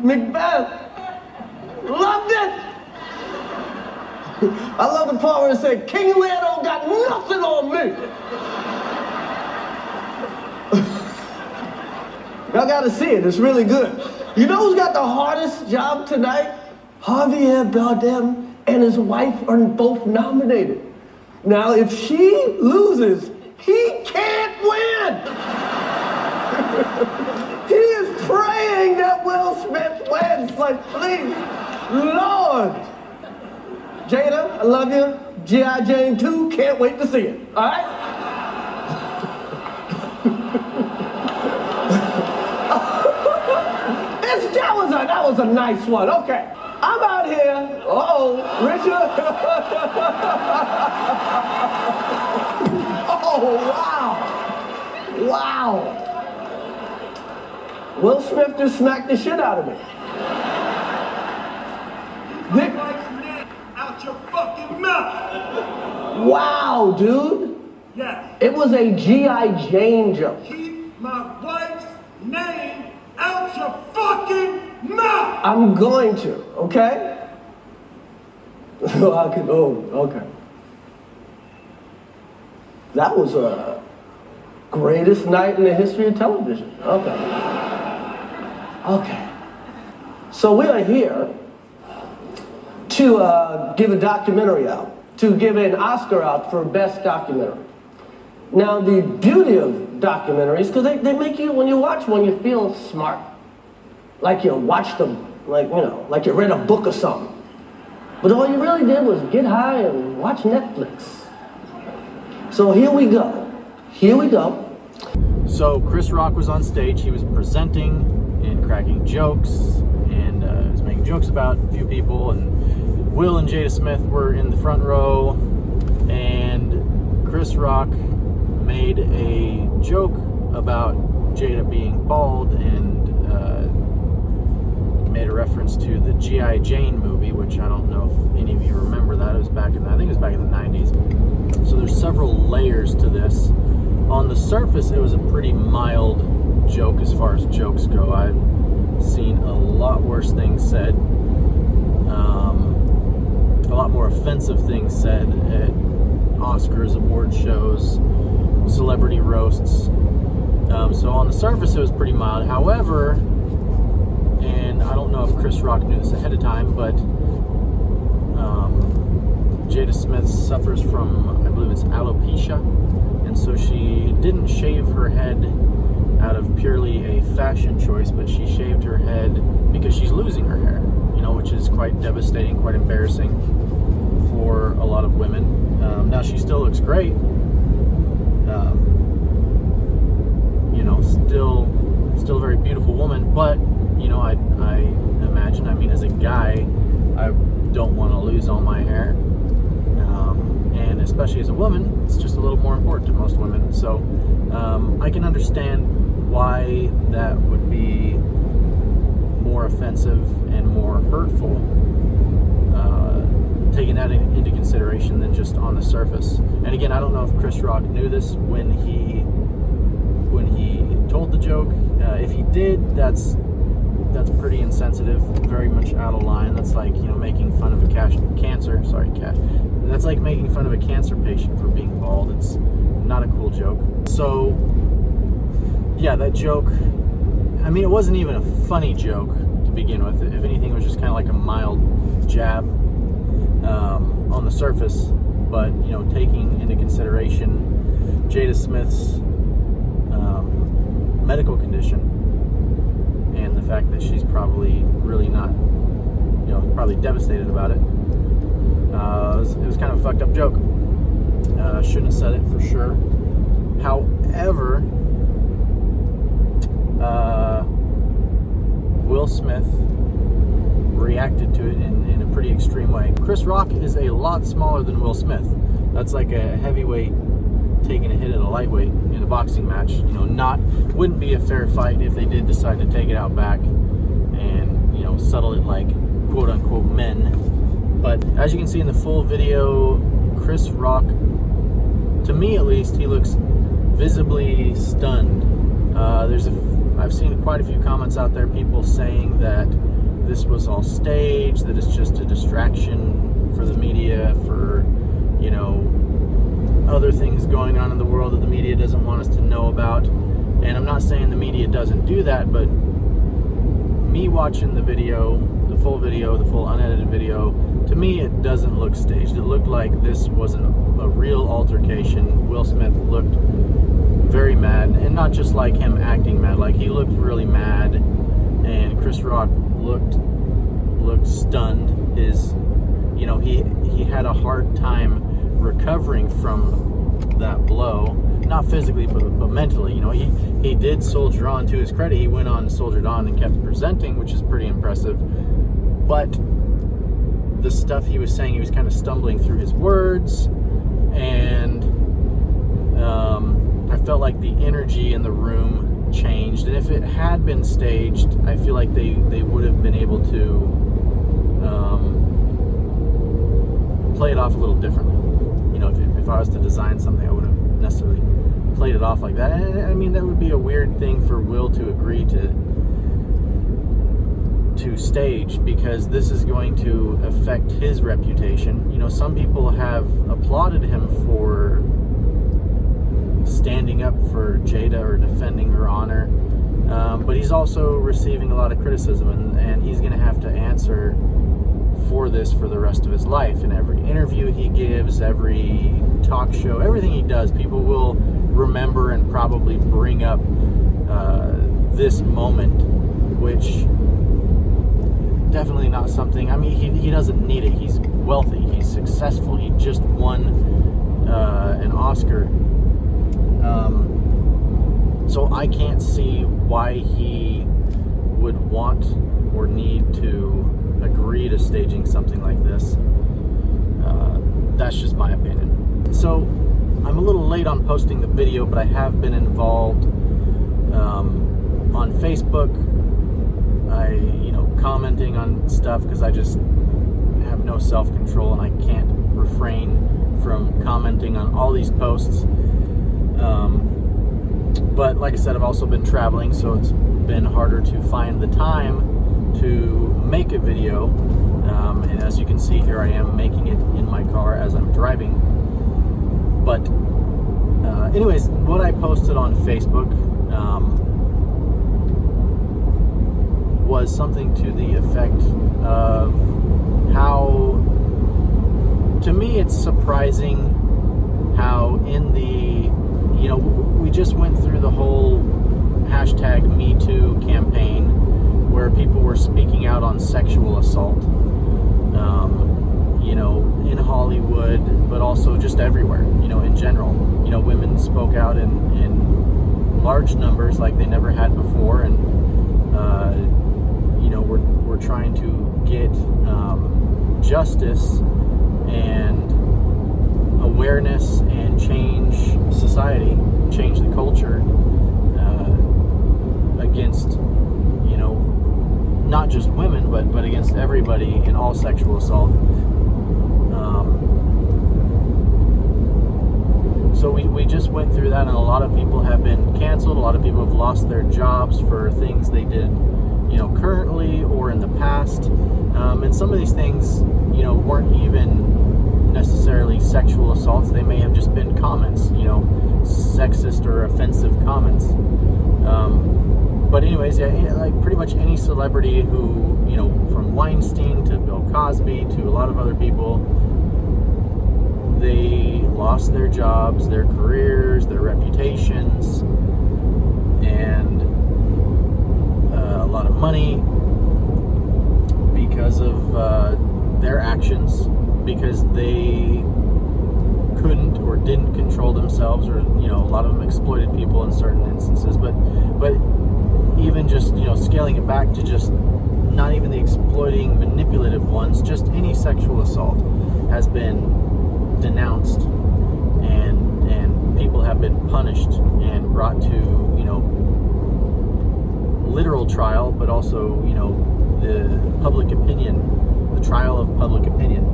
Macbeth. Loved it. I love the part where it said, King Lear don't got nothing on me. Y'all gotta see it, it's really good. You know who's got the hardest job tonight? Javier Bardem and his wife are both nominated. Now, if she loses, he can't win. He is praying that Will Smith wins. Like, please, Lord. Jada, I love you. G.I. Jane 2, can't wait to see it. All right? That was a nice one. Okay. I'm out here. Richard. Oh, wow. Wow. Will Smith just smacked the shit out of me. Out your fucking mouth. Wow, dude. Yeah. It was a G.I. Jane joke. Keep my wife's name out your fucking mouth. I'm going to, okay? Okay. That was a greatest night in the history of television. Okay. So we are here to give a documentary out, to give an Oscar out for Best Documentary. Now, the beauty of documentaries, because they make you, when you watch one, you feel smart. Like you watched them, like you read a book or something. But all you really did was get high and watch Netflix. So here we go. So Chris Rock was on stage, he was presenting and cracking jokes, and was making jokes about a few people, and Will and Jada Smith were in the front row, and Chris Rock made a joke about Jada being bald, and made a reference to the G.I. Jane movie, which I don't know if any of you remember that. It was back in, I think it was back in the 90s. So there's several layers to this. On the surface, it was a pretty mild joke as far as jokes go. I've seen a lot worse things said, a lot more offensive things said at Oscars, award shows, celebrity roasts. So on the surface, it was pretty mild. However, and I don't know if Chris Rock knew this ahead of time, but Jada Smith suffers from, I believe it's alopecia, and so she didn't shave her head out of purely a fashion choice, but she shaved her head because she's losing her hair, which is quite devastating, quite embarrassing for a lot of women. Now she still looks great, still a very beautiful woman, but I imagine, as a guy, I don't want to lose all my hair, and especially as a woman, it's just a little more important to most women. So I can understand why that would be more offensive and more hurtful, taking that into consideration than just on the surface. And again, I don't know if Chris Rock knew this when he told the joke. If he did, that's pretty insensitive, very much out of line. That's like, making fun of a that's like making fun of a cancer patient for being bald. It's not a cool joke. So yeah, that joke, it wasn't even a funny joke to begin with. If anything, it was just kind of like a mild jab on the surface. But taking into consideration Jada Smith's medical condition, and the fact that she's probably really not, probably devastated about it. It was kind of a fucked up joke. Shouldn't have said it for sure. However, Will Smith reacted to it in a pretty extreme way. Chris Rock is a lot smaller than Will Smith. That's like a heavyweight taking a hit at a lightweight in a boxing match. Wouldn't be a fair fight if they did decide to take it out back and settle it like quote unquote men. But as you can see in the full video, Chris Rock, to me at least, he looks visibly stunned. I I've seen quite a few comments out there, people saying that this was all staged, that it's just a distraction for the media, for, you know, other things going on in the world that the media doesn't want us to know about. And I'm not saying the media doesn't do that, but me watching the video, the full unedited video, to me it doesn't look staged. It looked like this wasn't a real altercation. Will Smith looked very mad, and not just like him acting mad, like he looked really mad, and Chris Rock looked stunned. You know, he had a hard time recovering from that blow, not physically but mentally. You know, he did soldier on. To his credit, he went on and soldiered on and kept presenting, which is pretty impressive. But the stuff he was saying, he was kind of stumbling through his words, and I felt like the energy in the room changed. And if it had been staged, I feel like they would have been able to play it off a little differently. You know, if I was to design something, I wouldn't necessarily played it off like that. And I mean, that would be a weird thing for Will to agree to stage, because this is going to affect his reputation. You know, some people have applauded him for standing up for Jada or defending her honor, but he's also receiving a lot of criticism, and he's going to have to answer for this for the rest of his life. In every interview he gives, every talk show, everything he does, people will remember and probably bring up this moment, which definitely not something, I mean, he doesn't need it. He's wealthy, he's successful, he just won an Oscar. So I can't see why he would want or need to agree to staging something like this. That's just my opinion. So I'm a little late on posting the video, but I have been involved on Facebook. Commenting on stuff, because I just have no self-control and I can't refrain from commenting on all these posts. But like I said, I've also been traveling, so it's been harder to find the time to make a video. And as you can see, here I am making it in my car as I'm driving. But anyways, what I posted on Facebook was something to the effect of how, to me, it's surprising how in the, you know, we just went through the whole hashtag #MeToo campaign where people were speaking out on sexual assault, you know, in Hollywood, but also just everywhere, you know, in general. You know, women spoke out in large numbers like they never had before, and you know, we're trying to get justice and awareness and change society, change the culture against, you know, not just women, but against everybody in all sexual assault. So we just went through that, and a lot of people have been canceled. A lot of people have lost their jobs for things they did, you know, currently or in the past. And some of these things, you know, weren't even necessarily sexual assaults. They may have just been comments, you know, sexist or offensive comments. But anyways, yeah, like pretty much any celebrity who, you know, from Weinstein to Bill Cosby to a lot of other people, they lost their jobs, their careers, their reputations, and a lot of money because of their actions, because they couldn't or didn't control themselves, or, you know, a lot of them exploited people in certain instances. But even just, you know, scaling it back to just not even the exploiting, manipulative ones, just any sexual assault has been denounced, and people have been punished and brought to, you know, literal trial, but also, you know, the public opinion, the trial of public opinion,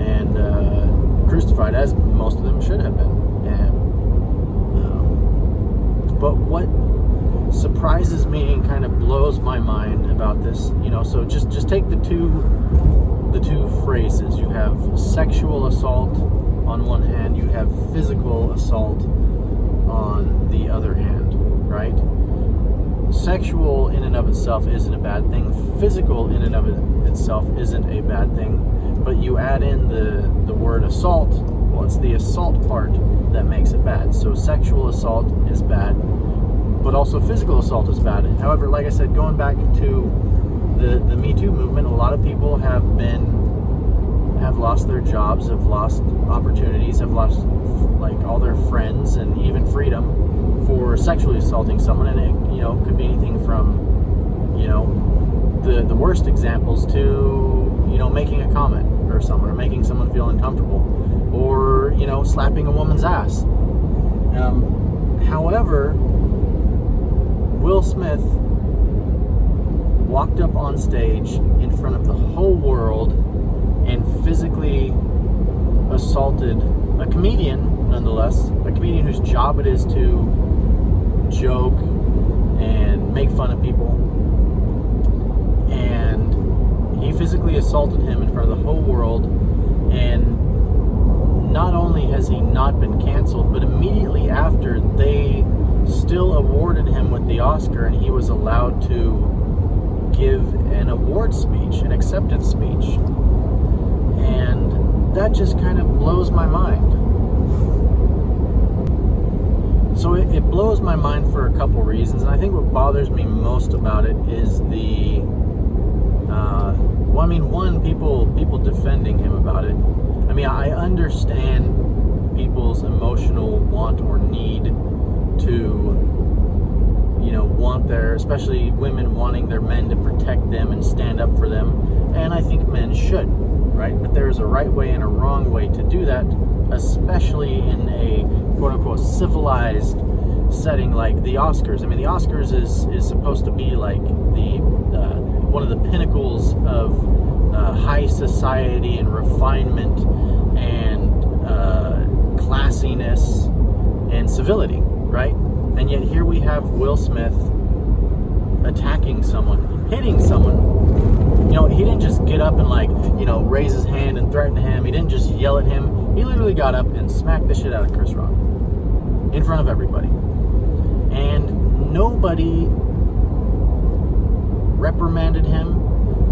and crucified, as most of them should have been. But what surprises me and kind of blows my mind about this, so just take the two phrases. You have sexual assault on one hand, you have physical assault on the other hand, right? Sexual in and of itself isn't a bad thing. Physical in and of itself isn't a bad thing. But you add in the word assault, well, it's the assault part that makes it bad. So sexual assault is bad, but also physical assault is bad. However, like I said, going back to the Me Too movement, a lot of people have lost their jobs, have lost opportunities, have lost like all their friends and even freedom for sexually assaulting someone. And it could be anything from the worst examples to making a comment or someone, or making someone feel uncomfortable, or slapping a woman's ass. However, Will Smith walked up on stage in front of the whole world and physically assaulted a comedian, nonetheless, a comedian whose job it is to joke and make fun of people. And he physically assaulted him in front of the whole world, and not only has he not been canceled, but immediately after, they still awarded him with the Oscar, and he was allowed to give an award speech, an acceptance speech. And that just kind of blows my mind. So it blows my mind for a couple reasons, and I think what bothers me most about it is one, people defending him about it. I mean, I understand people's emotional want or need to, want especially women wanting their men to protect them and stand up for them, and I think men should, right? But there's a right way and a wrong way to do that, especially in a quote-unquote civilized setting like the Oscars. I mean, the Oscars is supposed to be like one of the pinnacles of high society and refinement and classiness and civility, right? And yet here we have Will Smith attacking someone, hitting someone. He didn't just get up and raise his hand and threaten him. He didn't just yell at him. He literally got up and smacked the shit out of Chris Rock in front of everybody. And nobody reprimanded him.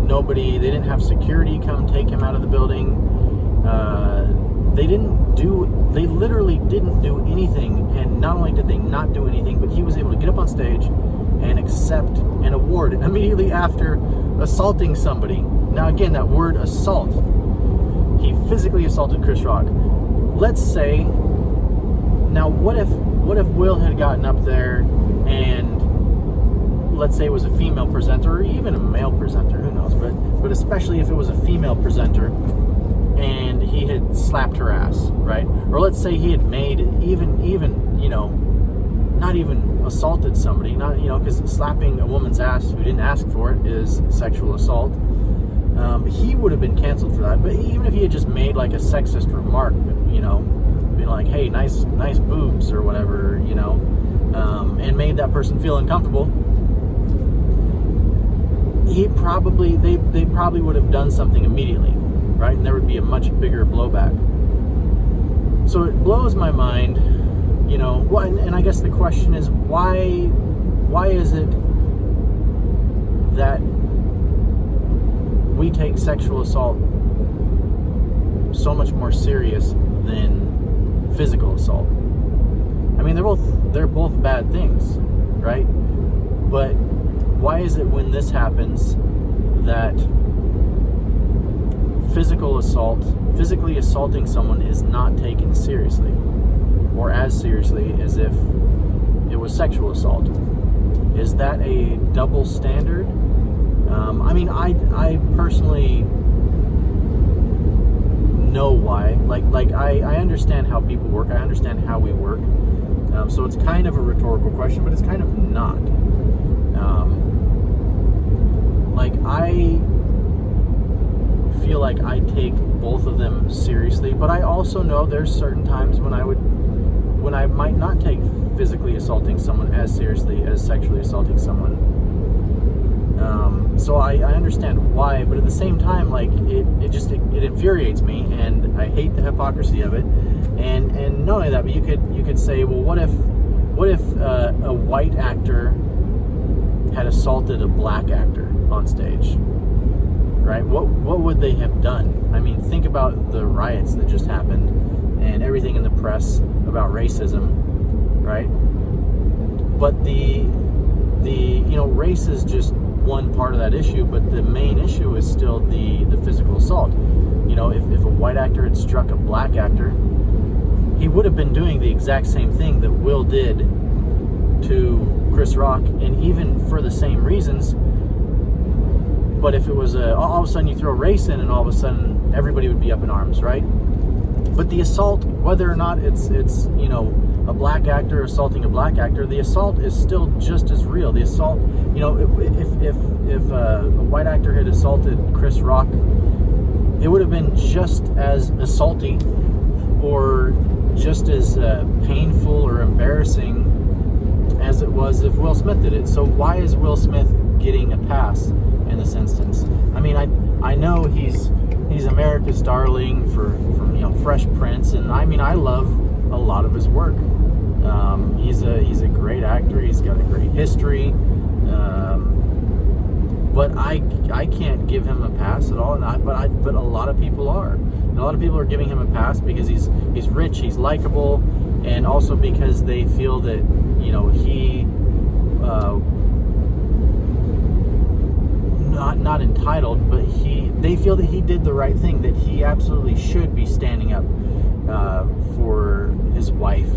They didn't have security come take him out of the building. They literally didn't do anything. And not only did they not do anything, but he was able to get up on stage and accept an award immediately after assaulting somebody. Now again, that word assault, he physically assaulted Chris Rock. Let's say, now what if Will had gotten up there and let's say it was a female presenter or even a male presenter, who knows, but especially if it was a female presenter and he had slapped her ass, right? Or let's say he had made even not even assaulted somebody, because slapping a woman's ass who didn't ask for it is sexual assault. He would have been canceled for that. But even if he had just made like a sexist remark, being like, hey, nice boobs or whatever, and made that person feel uncomfortable, they probably would have done something immediately, right? And there would be a much bigger blowback. So it blows my mind, and I guess the question is, why is it that we take sexual assault so much more serious than physical assault? I mean, they're both bad things, right? But why is it when this happens that physically assaulting someone is not taken seriously, or as seriously as if it was sexual assault? Is that a double standard? I personally know why. I understand how people work. I understand how we work. So it's kind of a rhetorical question, but it's kind of not. I feel like I take both of them seriously, but I also know there's certain times when I would when I might not take physically assaulting someone as seriously as sexually assaulting someone. So I understand why, but at the same time, like, it infuriates me, and I hate the hypocrisy of it. And not only that, but you could say, well, what if a white actor had assaulted a black actor on stage, right? What would they have done? I mean, think about the riots that just happened and everything in the press about racism, right? But the race is just one part of that issue, but the main issue is still the physical assault. If a white actor had struck a black actor, he would have been doing the exact same thing that Will did to Chris Rock, and even for the same reasons. But if it was all of a sudden you throw race in, and all of a sudden everybody would be up in arms, right? But the assault, whether or not it's a black actor assaulting a black actor, the assault is still just as real. The assault, if a white actor had assaulted Chris Rock, it would have been just as assaulty or just as painful or embarrassing as it was if Will Smith did it. So why is Will Smith getting a pass in this instance? I mean, I know he's America's darling from Fresh Prince, and I mean, I love a lot of his work. He's a great actor. He's got a great history, but I can't give him a pass at all. But a lot of people are. And a lot of people are giving him a pass because he's rich, he's likable, and also because they feel that he not entitled, but they feel that he did the right thing, that he absolutely should be standing up for his wife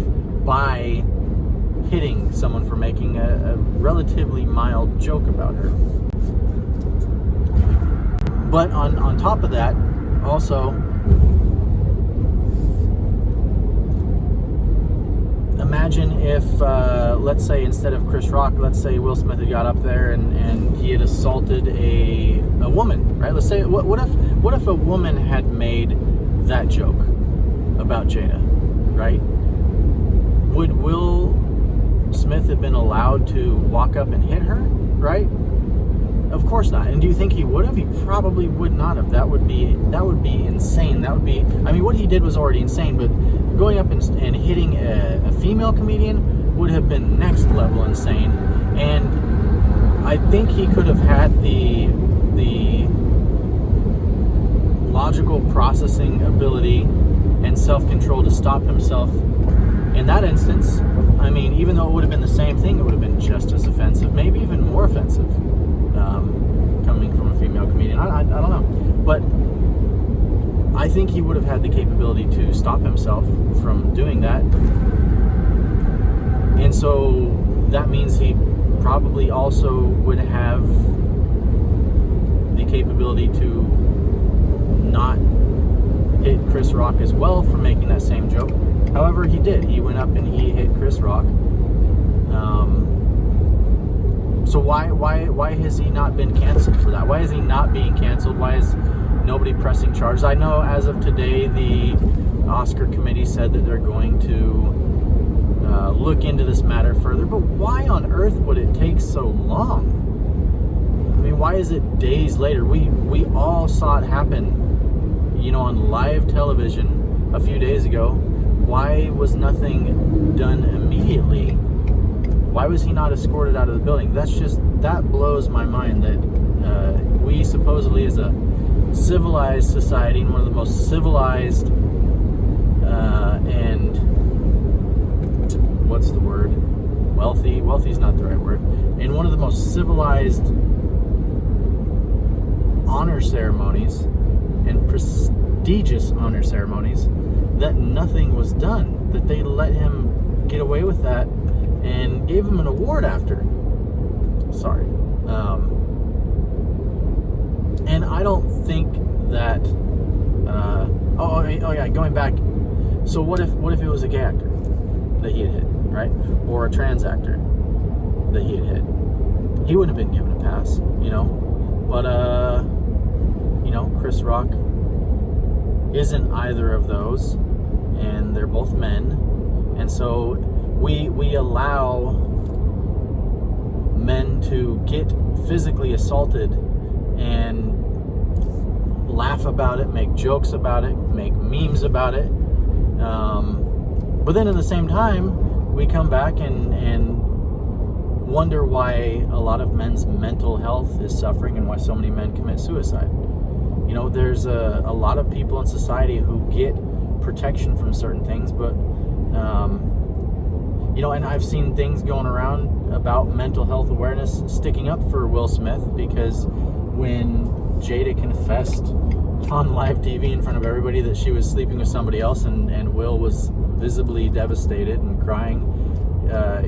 by hitting someone for making a relatively mild joke about her. But on top of that, also, imagine if, let's say, instead of Chris Rock, let's say Will Smith had got up there and he had assaulted a woman, right? Let's say, what if a woman had made that joke about Jada, right? Would Will Smith have been allowed to walk up and hit her, right? Of course not. And do you think he would have? He probably would not have. That would be insane. I mean, what he did was already insane, but going up and hitting a female comedian would have been next level insane. And I think he could have had the logical processing ability and self-control to stop himself in that instance. I mean, even though it would have been the same thing, it would have been just as offensive, maybe even more offensive, coming from a female comedian. I don't know. But I think he would have had the capability to stop himself from doing that. And so that means he probably also would have the capability to not hit Chris Rock as well for making that same joke. However, he did. He went up and he hit Chris Rock. So why has he not been canceled for that? Why is he not being canceled? Why is nobody pressing charges? I know as of today, the Oscar committee said that they're going to look into this matter further, but why on earth would it take so long? I mean, why is it days later? We all saw it happen, on live television a few days ago. Why was nothing done immediately? Why was he not escorted out of the building? That blows my mind that we supposedly, as a civilized society, and one of the most civilized and what's the word? Wealthy is not the right word. In one of the most civilized honor ceremonies and prestigious honor ceremonies, that nothing was done, that they let him get away with that and gave him an award after. Sorry. And I don't think that oh yeah, going back, so what if it was a gay actor that he had hit, right? Or a trans actor that he had hit? He wouldn't have been given a pass, but Chris Rock isn't either of those, and they're both men, And so we allow men to get physically assaulted and laugh about it, make jokes about it, make memes about it. But then at the same time, we come back and wonder why a lot of men's mental health is suffering and why so many men commit suicide. You know, there's a lot of people in society who get protection from certain things, but you know, and I've seen things going around about mental health awareness sticking up for Will Smith, because when Jada confessed on live TV in front of everybody that she was sleeping with somebody else, and Will was visibly devastated and crying,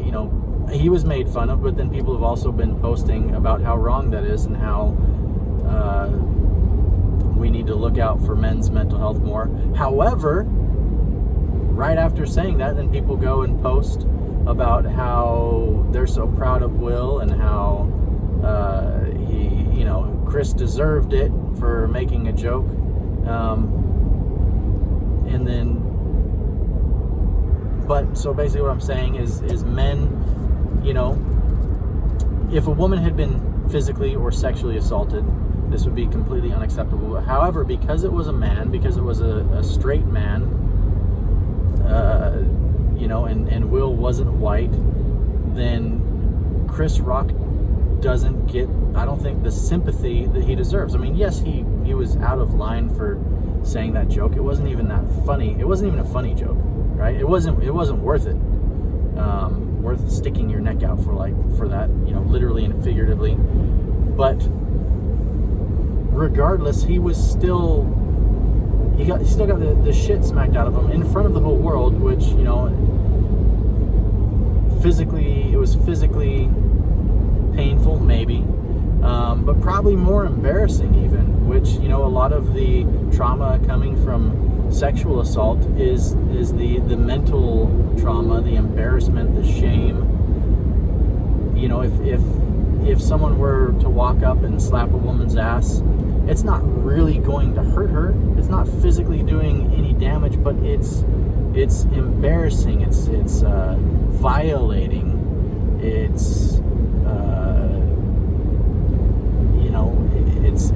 you know, he was made fun of, but then people have also been posting about how wrong that is and how we need to look out for men's mental health more. However, right after saying that, then people go and post about how they're so proud of Will and how he, you know, Chris deserved it for making a joke. And then, but so basically what I'm saying is men, you know, if a woman had been physically or sexually assaulted, this would be completely unacceptable. However, because it was a man, because it was a straight man, you know, and Will wasn't white, then Chris Rock doesn't get, I don't think, the sympathy that he deserves. I mean, yes, he was out of line for saying that joke. It wasn't even that funny. It wasn't even a funny joke, right? It wasn't worth it. Worth sticking your neck out for that, you know, literally and figuratively. But regardless, he still got the shit smacked out of him in front of the whole world, which, you know, it was physically painful, maybe, but probably more embarrassing even, which, you know, a lot of the trauma coming from sexual assault is the mental trauma, the embarrassment, the shame. You know, if someone were to walk up and slap a woman's ass, it's not really going to hurt her. It's not physically doing any damage, but it's embarrassing. It's violating. It's you know, it's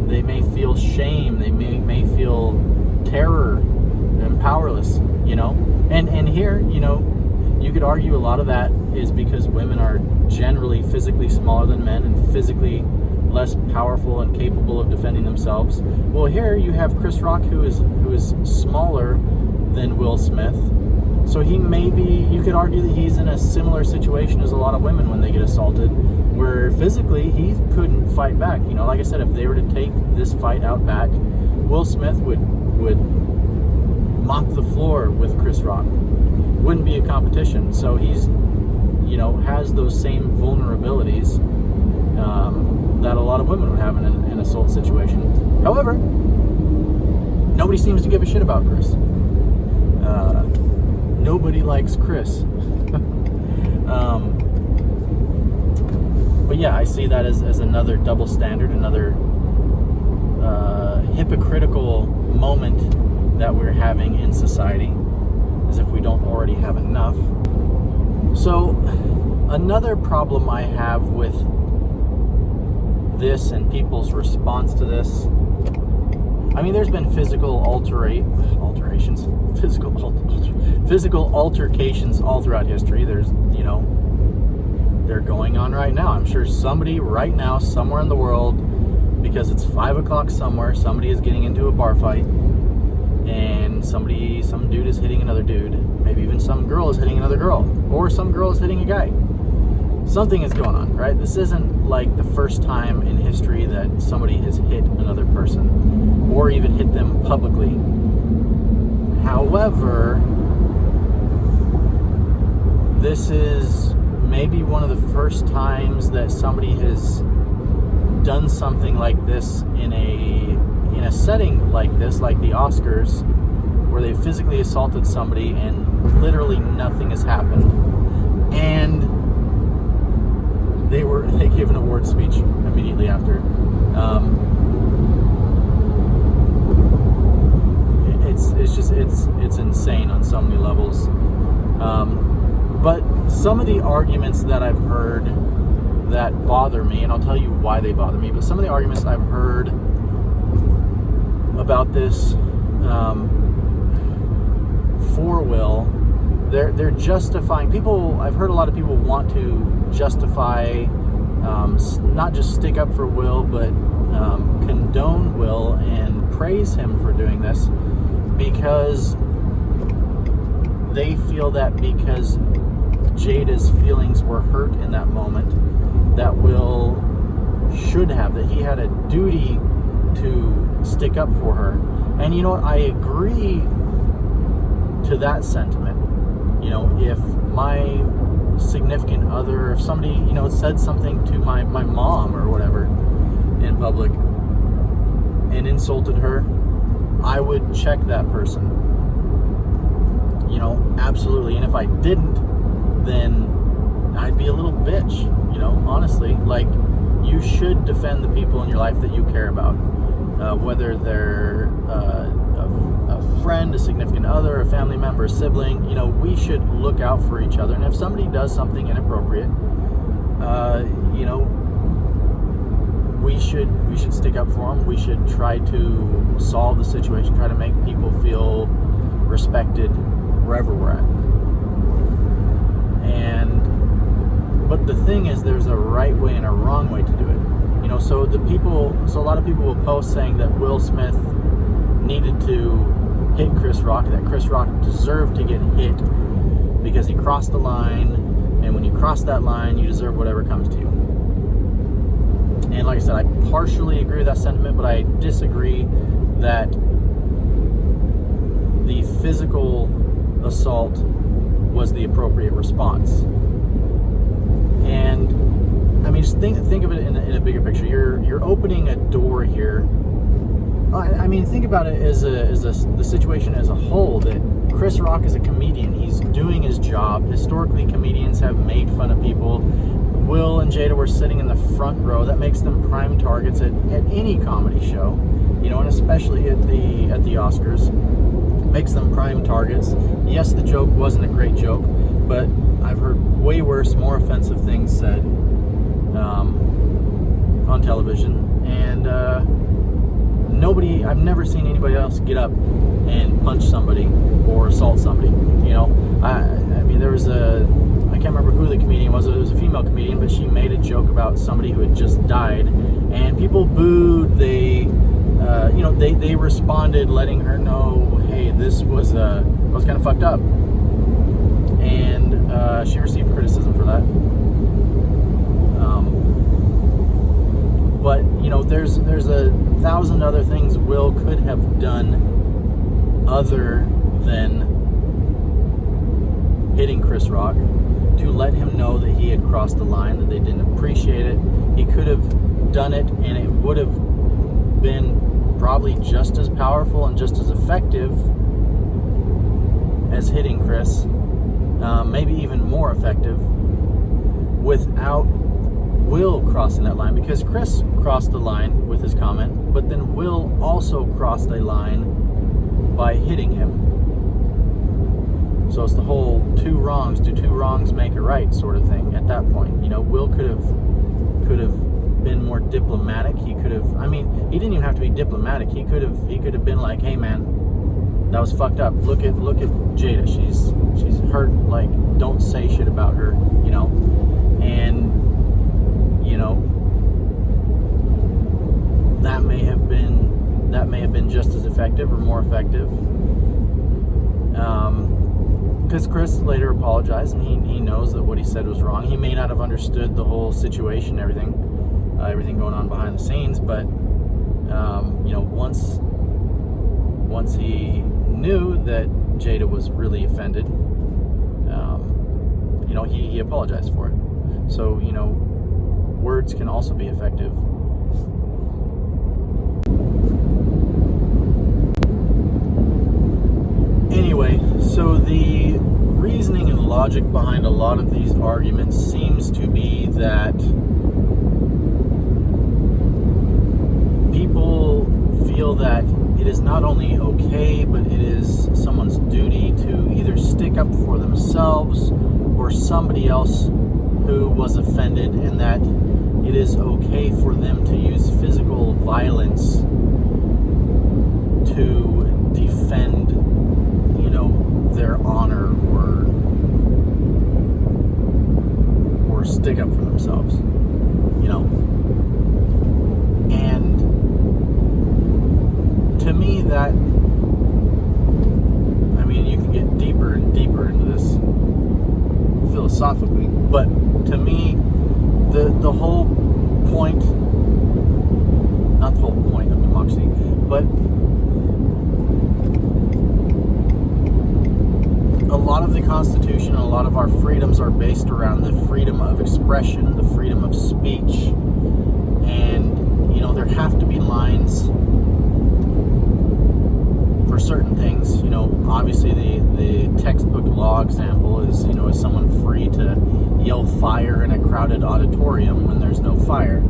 they may feel shame. They may feel terror and powerless. You know, and here, you know, you could argue a lot of that is because women are generally physically smaller than men and physically less powerful and capable of defending themselves. Well, here you have Chris Rock, who is smaller than Will Smith, so you could argue that he's in a similar situation as a lot of women when they get assaulted, where physically he couldn't fight back. You know, like I said, if they were to take this fight out back, Will Smith would mop the floor with Chris Rock. Wouldn't be a competition. So he's, you know, has those same vulnerabilities that a lot of women would have in an assault situation. However, nobody seems to give a shit about Chris. Nobody likes Chris. But yeah, I see that as another double standard, another hypocritical moment that we're having in society, as if we don't already have enough. So another problem I have with this and people's response to this, I mean, there's been physical altercations all throughout history. There's, you know, they're going on right now. I'm sure somebody right now, somewhere in the world, because it's 5 o'clock somewhere, somebody is getting into a bar fight, and some dude is hitting another dude. Maybe even some girl is hitting another girl, or some girl is hitting a guy. Something is going on, right? This isn't like the first time in history that somebody has hit another person, or even hit them publicly. However, this is maybe one of the first times that somebody has done something like this in a setting like this, like the Oscars, where they physically assaulted somebody and literally nothing has happened. And they gave an award speech immediately after. It's insane on so many levels. some of the arguments that I've heard that bother me, and I'll tell you why they bother me, but some of the arguments I've heard about this for Will, they're justifying, people, I've heard a lot of people want to justify, not just stick up for Will, but condone Will and praise him for doing this, because they feel that because Jada's feelings were hurt in that moment, that Will should have, that he had a duty to stick up for her. And you know what, I agree to that sentiment. You know, if my significant other, if somebody, you know, said something to my mom or whatever in public and insulted her, I would check that person. You know, absolutely. And if I didn't, then I'd be a little bitch, you know, honestly. Like, you should defend the people in your life that you care about, whether they're a friend, a significant other, a family member, a sibling. You know, we should look out for each other. And if somebody does something inappropriate, you know, we should stick up for them. We should try to solve the situation, try to make people feel respected wherever we're at. But the thing is, there's a right way and a wrong way to do it. You know, so a lot of people will post saying that Will Smith needed to hit Chris Rock, that Chris Rock deserved to get hit because he crossed the line, and when you cross that line, you deserve whatever comes to you. And like I said, I partially agree with that sentiment, but I disagree that the physical assault was the appropriate response. And I mean, just think of it in a bigger picture. You're opening a door here. I mean, think about it as the situation as a whole. That Chris Rock is a comedian. He's doing his job. Historically, comedians have made fun of people. Will and Jada were sitting in the front row. That makes them prime targets at any comedy show, you know, and especially at the Oscars. Makes them prime targets. Yes, the joke wasn't a great joke, but I've heard way worse, more offensive things said on television, and I've never seen anybody else get up and punch somebody or assault somebody. You know, I mean, there was I can't remember who the comedian was. It was a female comedian, but she made a joke about somebody who had just died, and people booed. They responded, letting her know, hey, this was kind of fucked up, and she received criticism for that. But you know, there's 1,000 other things Will could have done other than hitting Chris Rock to let him know that he had crossed the line, that they didn't appreciate it. He could have done it, and it would have been probably just as powerful and just as effective as hitting Chris, maybe even more effective, without Will crossing that line, because Chris crossed the line with his comment, but then Will also crossed a line by hitting him. So it's the whole do two wrongs make a right sort of thing at that point. You know, Will could have been more diplomatic. He could have, I mean, he didn't even have to be diplomatic. He could have been like, hey man, that was fucked up. Look at Jada. She's hurt. Like, don't say shit about her, you know. And you know, that may have been just as effective or more effective. Because Chris later apologized, and he knows that what he said was wrong. He may not have understood the whole situation, everything going on behind the scenes, but you know, once he knew that Jada was really offended, you know, he apologized for it. So, you know, words can also be effective. Anyway, so the reasoning and logic behind a lot of these arguments seems to be that people feel that it is not only okay, but it is someone's duty to either stick up for themselves or somebody else who was offended, and that it is okay for them to use physical violence to defend, their honor or stick up for themselves, And to me, that, you can get deeper and deeper into this philosophically, but to me, the whole point, not the whole point of democracy, but a lot of the Constitution, a lot of our freedoms are based around the freedom of expression, the freedom of speech, and there have to be lines for certain things. Obviously the textbook law example is, is someone free to yell fire in a crowded auditorium when there's no fire?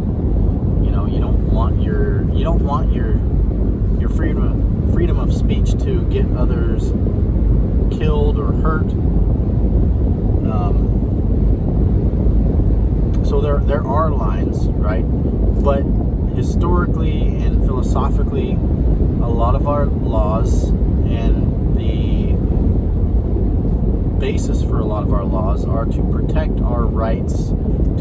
You don't want your freedom of speech to get others killed or hurt. So there are lines, right? But historically and philosophically, a lot of our laws and the basis for a lot of our laws are to protect our rights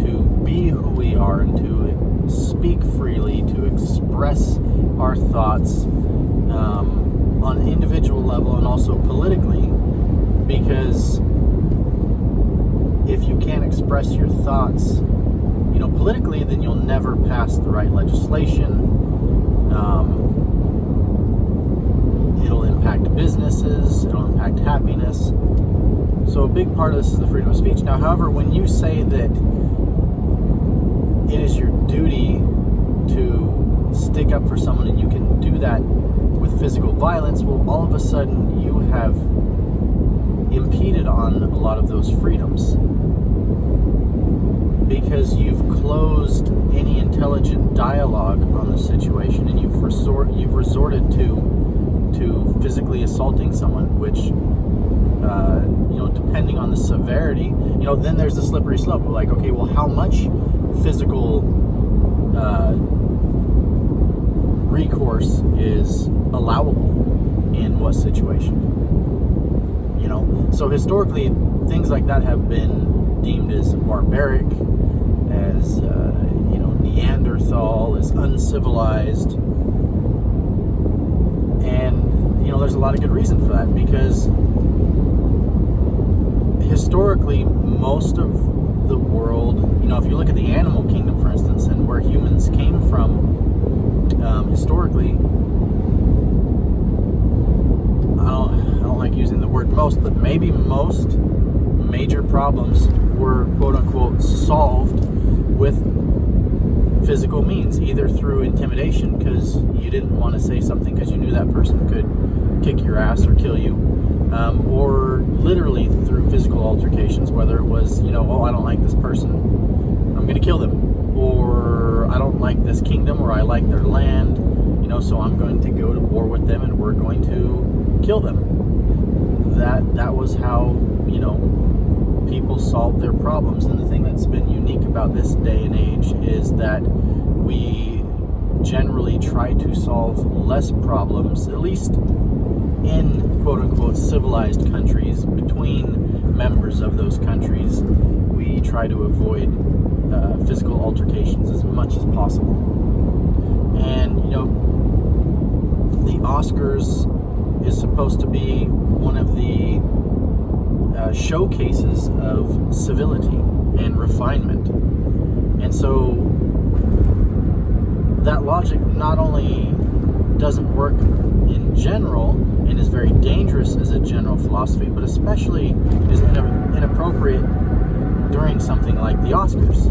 to be who we are and to speak freely, to express our thoughts on an individual level and also politically, because if you can't express your thoughts politically, then you'll never pass the right legislation. It'll impact businesses, it'll impact happiness. So a big part of this is the freedom of speech. Now, however, when you say that it is your duty to stick up for someone and you can do that with physical violence, well, all of a sudden you have impeded on a lot of those freedoms, because you've closed any intelligent dialogue on the situation, and you've resorted to physically assaulting someone, which depending on the severity, then there's a slippery slope. We're like, okay, well, how much physical recourse is allowable in what situation? So historically, things like that have been deemed as barbaric, as Neanderthal, as uncivilized, and there's a lot of good reason for that, because historically, most of the world, if you look at the animal kingdom, for instance, and where humans came from, historically, I don't like using the word most, but maybe most major problems were quote unquote solved with physical means, either through intimidation because you didn't want to say something because you knew that person could kick your ass or kill you, or literally through physical altercations, whether it was, oh, I don't like this person, I'm going to kill them, or I don't like this kingdom, or I like their land, so I'm going to go to war with them and we're going to kill them. That was how, people solve their problems. And the thing that's been unique about this day and age is that we generally try to solve less problems, at least in quote-unquote civilized countries, between members of those countries. We try to avoid physical altercations as much as possible. And, the Oscars is supposed to be one of the showcases of civility and refinement. And so that logic not only doesn't work in general and is very dangerous as a general philosophy, but especially is inappropriate during something like the Oscars.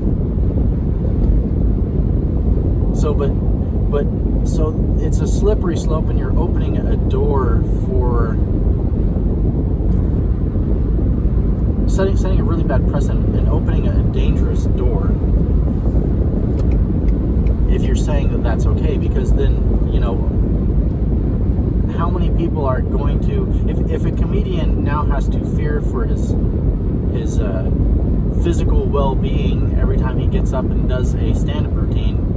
So it's a slippery slope, and you're opening a door for setting a really bad precedent and opening a dangerous door if you're saying that that's okay, because then, how many people are going to, if a comedian now has to fear for his physical well-being every time he gets up and does a stand-up routine,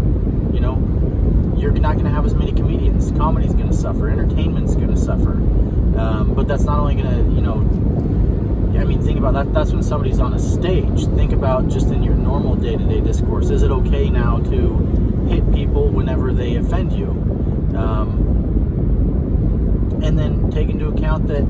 you're not going to have as many comedians. Comedy's going to suffer. Entertainment's going to suffer. But that's not only going to, think about that. That's when somebody's on a stage. Think about just in your normal day-to-day discourse. Is it okay now to hit people whenever they offend you? And then take into account that,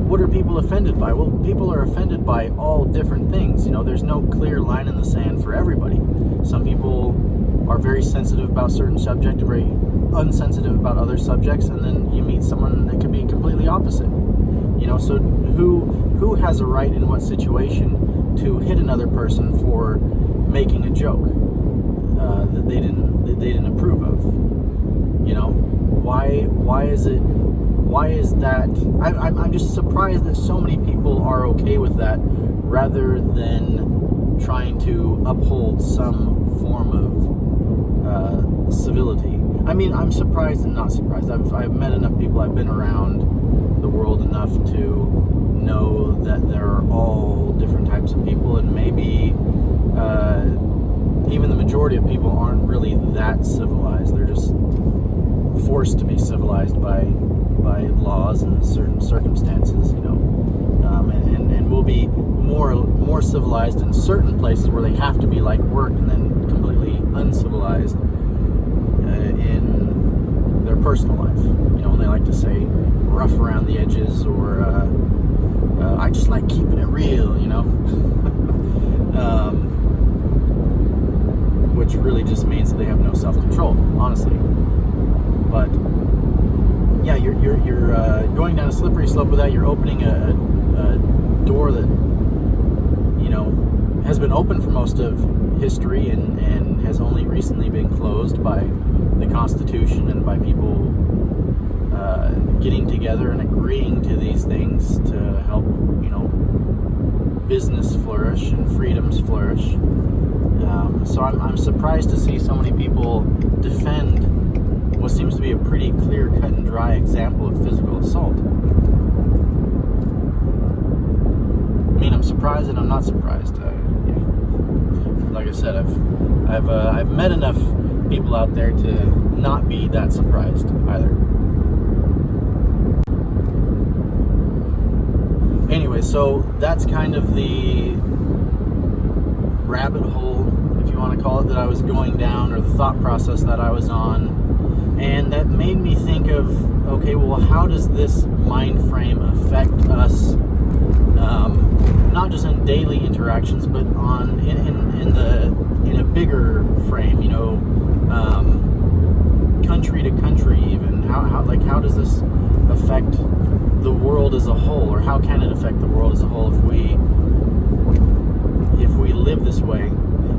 what are people offended by? Well, people are offended by all different things. There's no clear line in the sand for everybody. Some people are very sensitive about certain subjects, very unsensitive about other subjects, and then you meet someone that could be completely opposite. So who has a right in what situation to hit another person for making a joke that they didn't approve of? Why is that? I'm just surprised that so many people are okay with that, rather than trying to uphold some form of civility. I'm surprised and not surprised. I've met enough people. I've been around the world enough to know that there are all different types of people, and maybe even the majority of people aren't really that civilized. They're just forced to be civilized by laws and certain circumstances, and will be more civilized in certain places where they have to be, like work, and then completely uncivilized in their personal life. When they like to say rough around the edges, or I just like keeping it real, which really just means that they have no self-control, honestly. But yeah, you're going down a slippery slope with that. You're opening a door that has been open for most of history and has only recently been closed by the Constitution and by people getting together and agreeing to these things to help business flourish and freedoms flourish. So I'm surprised to see so many people defend what seems to be a pretty clear, cut and dry example of physical assault. I'm surprised and I'm not surprised. Like I said, I've met enough people out there to not be that surprised either. Anyway, so that's kind of the rabbit hole, if you want to call it, that I was going down, or the thought process that I was on. And that made me think of, okay, well, how does this mind frame affect us, not just in daily interactions, but in a bigger frame, country to country even? How does this affect the world as a whole, or how can it affect the world as a whole if we live this way?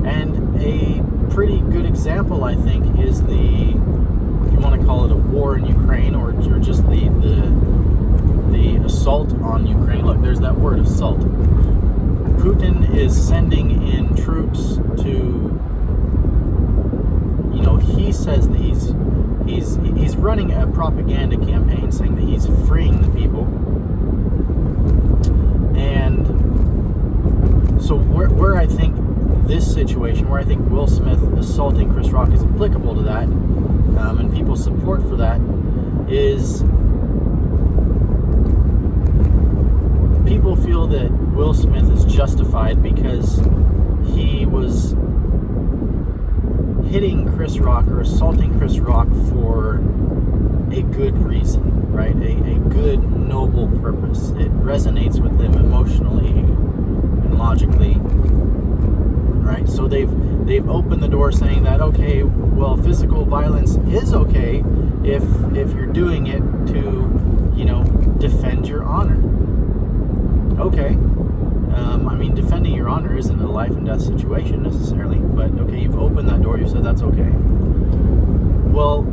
And a pretty good example, I think, is if you want to call it a war in Ukraine, or just the assault on Ukraine. Look, there's that word, assault. Putin is sending in troops to, he says that he's running a propaganda campaign saying that he's freeing the people. And so where I think this situation, where I think Will Smith assaulting Chris Rock is applicable to that, and people's support for that, is people feel that Will Smith is justified because he was hitting Chris Rock or assaulting Chris Rock for a good reason, right? A good, noble purpose. It resonates with them emotionally and logically, right? So they've opened the door saying that, okay, well, physical violence is okay if you're doing it to, defend your honor. Okay. Defending your honor isn't a life and death situation necessarily, but okay, you've opened that door, you said that's okay. Well,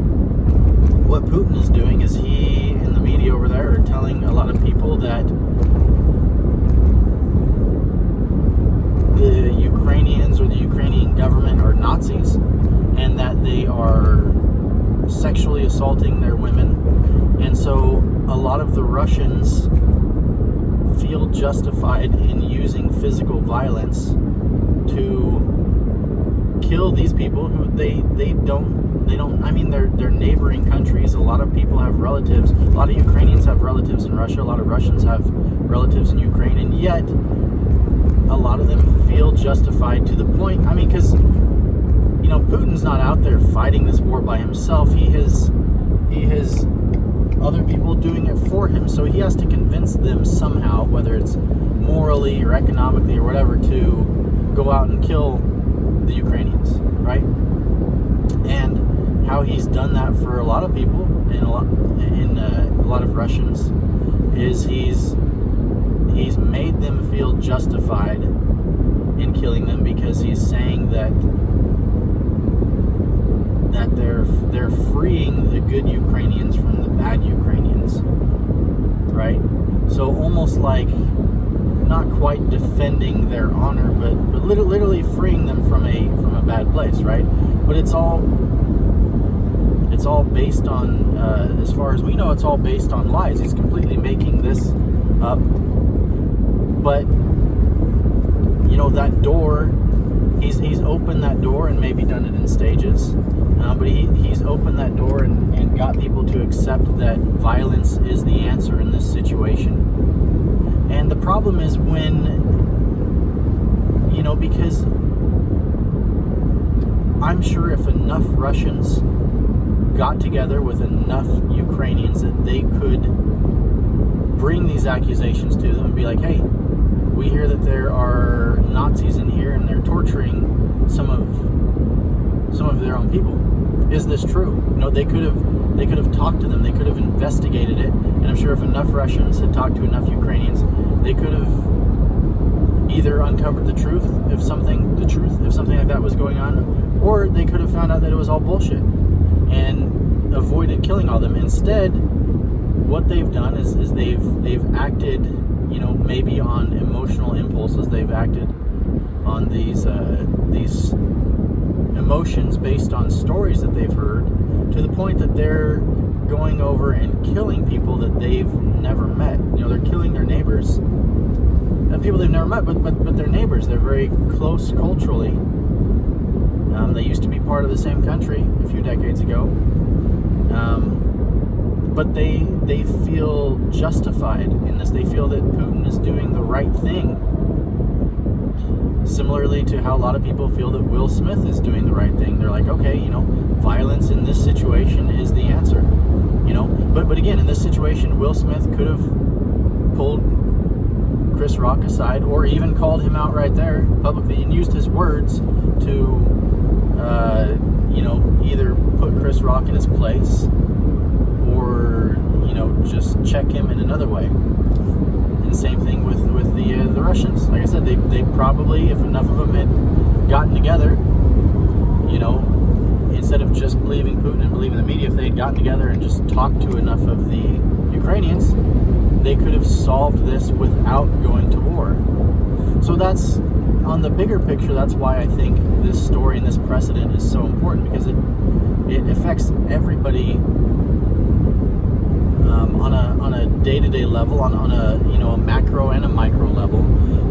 what Putin is doing is he, in the media over there, are telling a lot of people that the Ukrainians or the Ukrainian government are Nazis, and that they are sexually assaulting their women. And so a lot of the Russians feel justified in using physical violence to kill these people who they don't, I mean, they're neighboring countries. A lot of people have relatives. A lot of Ukrainians have relatives in Russia. A lot of Russians have relatives in Ukraine. And yet, a lot of them feel justified to the point, I mean, because, you know, Putin's not out there fighting this war by himself. He has other people doing it for him. So he has to convince them somehow, whether it's morally or economically or whatever, to go out and kill the Ukrainians, right? And how he's done that for a lot of people and a lot of Russians is he's made them feel justified in killing them, because he's saying that they're freeing the good Ukrainians from the bad Ukrainians, right? So almost like not quite defending their honor, but literally freeing them from a bad place, right? But it's all based on, as far as we know, it's all based on lies. He's completely making this up. But you know, that door, he's opened that door, and maybe done it in stages. But he's opened that door and got people to accept that violence is the answer in this situation. And the problem is when, you know, because I'm sure if enough Russians got together with enough Ukrainians that they could bring these accusations to them and be like, hey, we hear that there are Nazis in here and they're torturing some of their own people. Is this true? You know, they could have talked to them. They could have investigated it. And I'm sure if enough Russians had talked to enough Ukrainians, they could have either uncovered the truth if something like that was going on, or they could have found out that it was all bullshit and avoided killing all of them. Instead, what they've done is they've acted, you know, maybe on emotional impulses. They've acted on these emotions based on stories that they've heard, to the point that they're going over and killing people that they've never met. You know, they're killing their neighbors, people they've never met, but they're neighbors. They're very close culturally. They used to be part of the same country a few decades ago. But they feel justified in this. They feel that Putin is doing the right thing. Similarly to how a lot of people feel that Will Smith is doing the right thing. They're like, okay, you know, violence in this situation is the answer. You know, but again, in this situation, Will Smith could have pulled Chris Rock aside, or even called him out right there publicly and used his words to, you know, either put Chris Rock in his place, or, you know, just check him in another way. And same thing with the Russians. Like I said, they probably, if enough of them had gotten together, you know, instead of just believing Putin and believing the media, if they had gotten together and just talked to enough of the Ukrainians, they could have solved this without going to war. So that's, on the bigger picture, that's why I think this story and this precedent is so important, because it affects everybody on a day-to-day level, on a, you know, a macro and a micro level.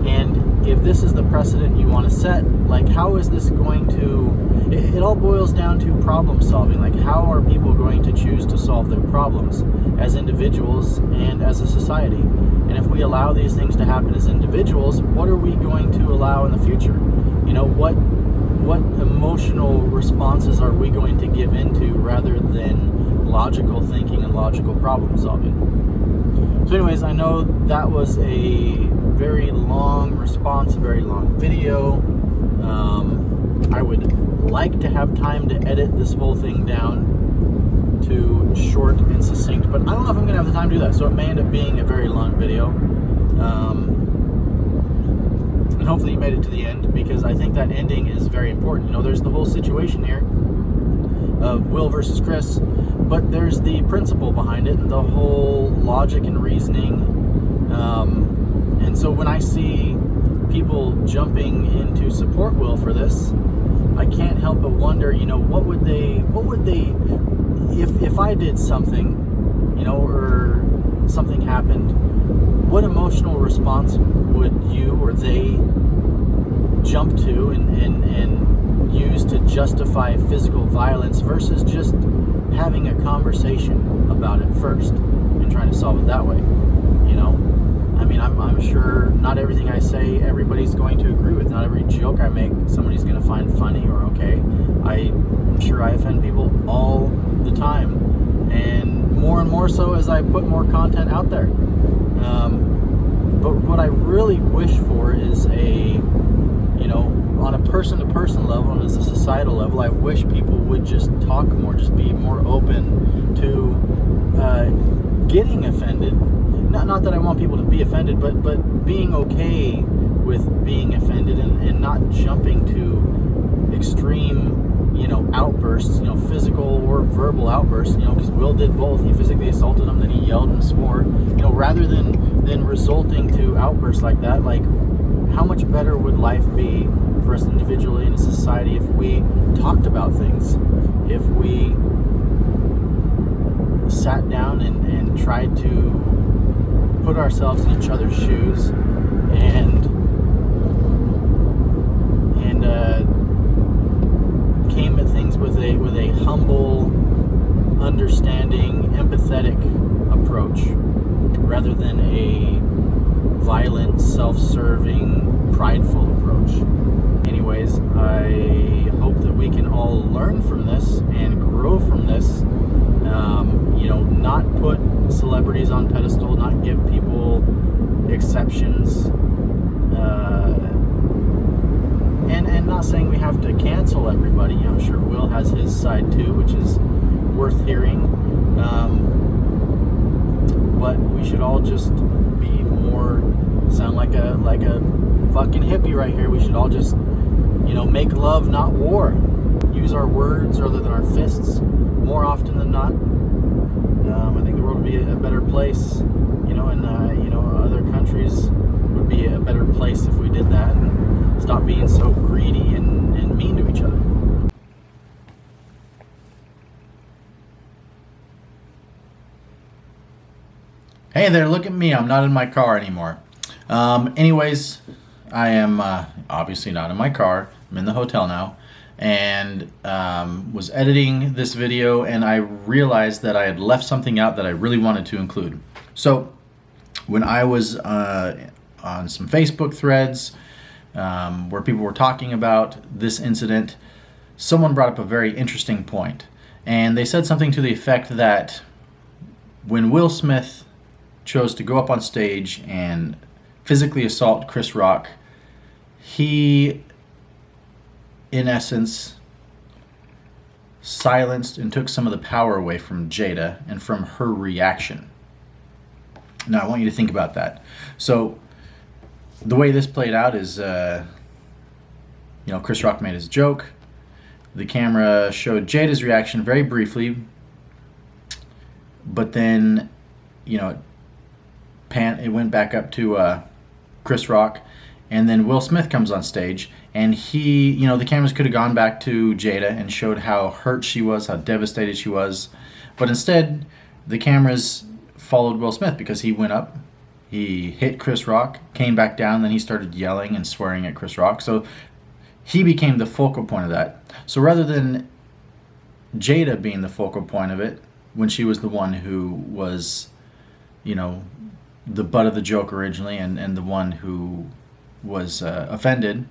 And if this is the precedent you want to set, like, how is this going to, it all boils down to problem solving. Like, how are people going to choose to solve their problems as individuals and as a society? And if we allow these things to happen as individuals, what are we going to allow in the future? You know, what emotional responses are we going to give into, rather than logical thinking and logical problem solving? So anyways, I know that was a very long response, a very long video. I would like to have time to edit this whole thing down to short and succinct, but I don't know if I'm going to have the time to do that, so it may end up being a very long video. And hopefully you made it to the end, because I think that ending is very important. You know, there's the whole situation here of Will versus Chris, but there's the principle behind it, and the whole logic and reasoning. And so when I see people jumping in to support Will for this, I can't help but wonder, you know, what would they, if I did something, you know, or something happened, what emotional response would you or they jump to and use to justify physical violence versus just having a conversation about it first and trying to solve it that way? You know, I mean, I'm sure not everything I say everybody's going to agree with. Not every joke I make somebody's going to find funny or okay. I'm sure I offend people all the time, and more so as I put more content out there. But what I really wish for is you know, on a person-to-person level and as a societal level, I wish people would just talk more, just be more open to getting offended. Not that I want people to be offended, but being okay with being offended and not jumping to extreme, you know, outbursts, you know, physical or verbal outbursts, you know, because Will did both. He physically assaulted him, then he yelled and swore, you know, rather than resulting to outbursts like that. Like, how much better would life be for us individually in a society if we talked about things, if we sat down and tried to put ourselves in each other's shoes and came at things with a humble, understanding, empathetic approach rather than a violent, self-serving, prideful approach. Anyways, I hope that we can all learn from this and grow from this. You know, not put celebrities on pedestal, not give people exceptions, and not saying we have to cancel everybody. I'm sure Will has his side too, which is worth hearing. But we should all just be more, sound like a fucking hippie right here. We should all just, you know, make love, not war. Use our words rather than our fists more often than not. I think the world would be a better place, you know, and you know, other countries would be a better place if we did that and stop being so greedy and mean to each other. Hey there, look at me. I'm not in my car anymore. Anyways, I am obviously not in my car. I'm in the hotel now, and was editing this video, and I realized that I had left something out that I really wanted to include. So when I was on some Facebook threads where people were talking about this incident, someone brought up a very interesting point, and they said something to the effect that when Will Smith chose to go up on stage and physically assault Chris Rock, he, in essence, silenced and took some of the power away from Jada and from her reaction. Now, I want you to think about that. So, the way this played out is, you know, Chris Rock made his joke. The camera showed Jada's reaction very briefly, but then, you know, it went back up to Chris Rock, and then Will Smith comes on stage, and he, you know, the cameras could have gone back to Jada and showed how hurt she was, how devastated she was, but instead the cameras followed Will Smith because he went up, he hit Chris Rock, came back down, then he started yelling and swearing at Chris Rock. So he became the focal point of that. So rather than Jada being the focal point of it, when she was the one who was, you know, the butt of the joke originally and the one who was offended,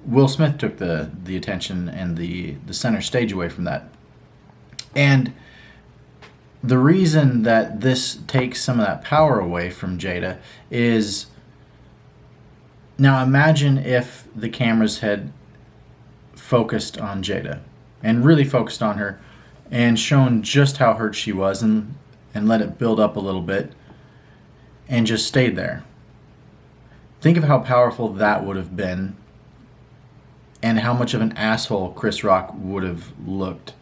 Will Smith took the attention and the center stage away from that. And the reason that this takes some of that power away from Jada is, now imagine if the cameras had focused on Jada and really focused on her and shown just how hurt she was and let it build up a little bit and just stayed there. Think of how powerful that would have been and how much of an asshole Chris Rock would have looked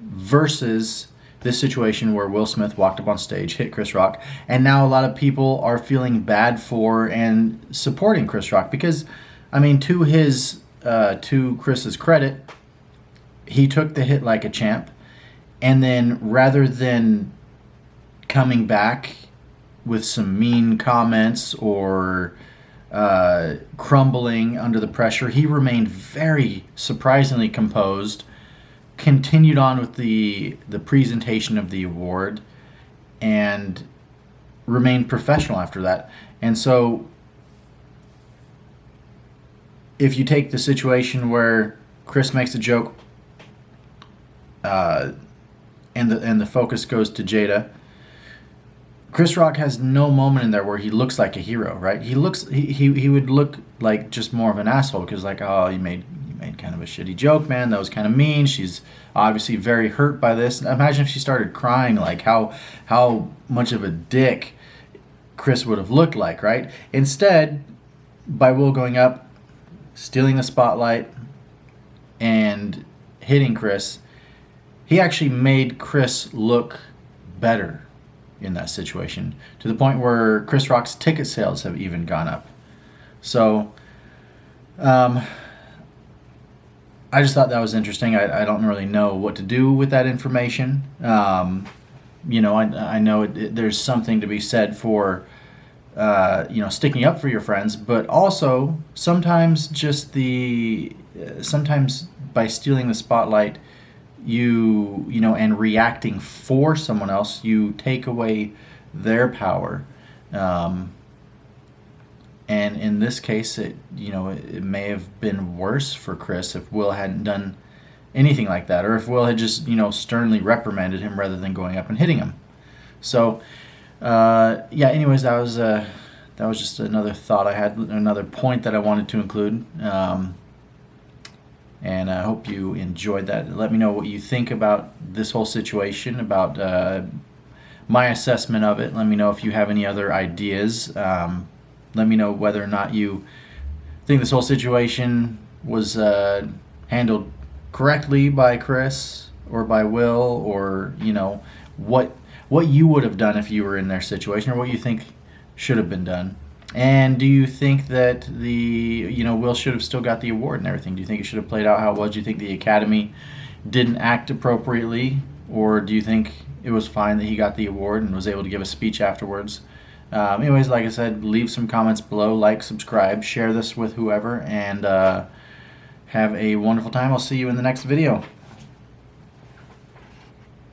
versus this situation where Will Smith walked up on stage, hit Chris Rock, and now a lot of people are feeling bad for and supporting Chris Rock because, I mean, to Chris's credit, he took the hit like a champ, And then rather than coming back with some mean comments or crumbling under the pressure, he remained very surprisingly composed, continued on with the presentation of the award, and remained professional after that. And so if you take the situation where Chris makes a joke and the focus goes to Jada, Chris Rock has no moment in there where he looks like a hero, right? He would look like just more of an asshole because, like, oh, you made kind of a shitty joke, man. That was kind of mean. She's obviously very hurt by this. Imagine if she started crying, like how much of a dick Chris would have looked like, right? Instead, by Will going up, stealing the spotlight, and hitting Chris, he actually made Chris look better in that situation, to the point where Chris Rock's ticket sales have even gone up. So I just thought that was interesting. I don't really know what to do with that information. You know, I know there's something to be said for you know, sticking up for your friends, but also sometimes sometimes by stealing the spotlight, you know, and reacting for someone else, you take away their power. And in this case, it may have been worse for Chris if Will hadn't done anything like that, or if Will had just, you know, sternly reprimanded him rather than going up and hitting him. So yeah, anyways, that was just another thought I had, another point that I wanted to include. And I hope you enjoyed that. Let me know what you think about this whole situation, about my assessment of it. Let me know if you have any other ideas. Let me know whether or not you think this whole situation was handled correctly by Chris or by Will, or, you know, what you would have done if you were in their situation, or what you think should have been done. And do you think that Will should have still got the award and everything? Do you think it should have played out how it was? Do you think the Academy didn't act appropriately? Or do you think it was fine that he got the award and was able to give a speech afterwards? Anyways, like I said, leave some comments below, like, subscribe, share this with whoever, and have a wonderful time. I'll see you in the next video.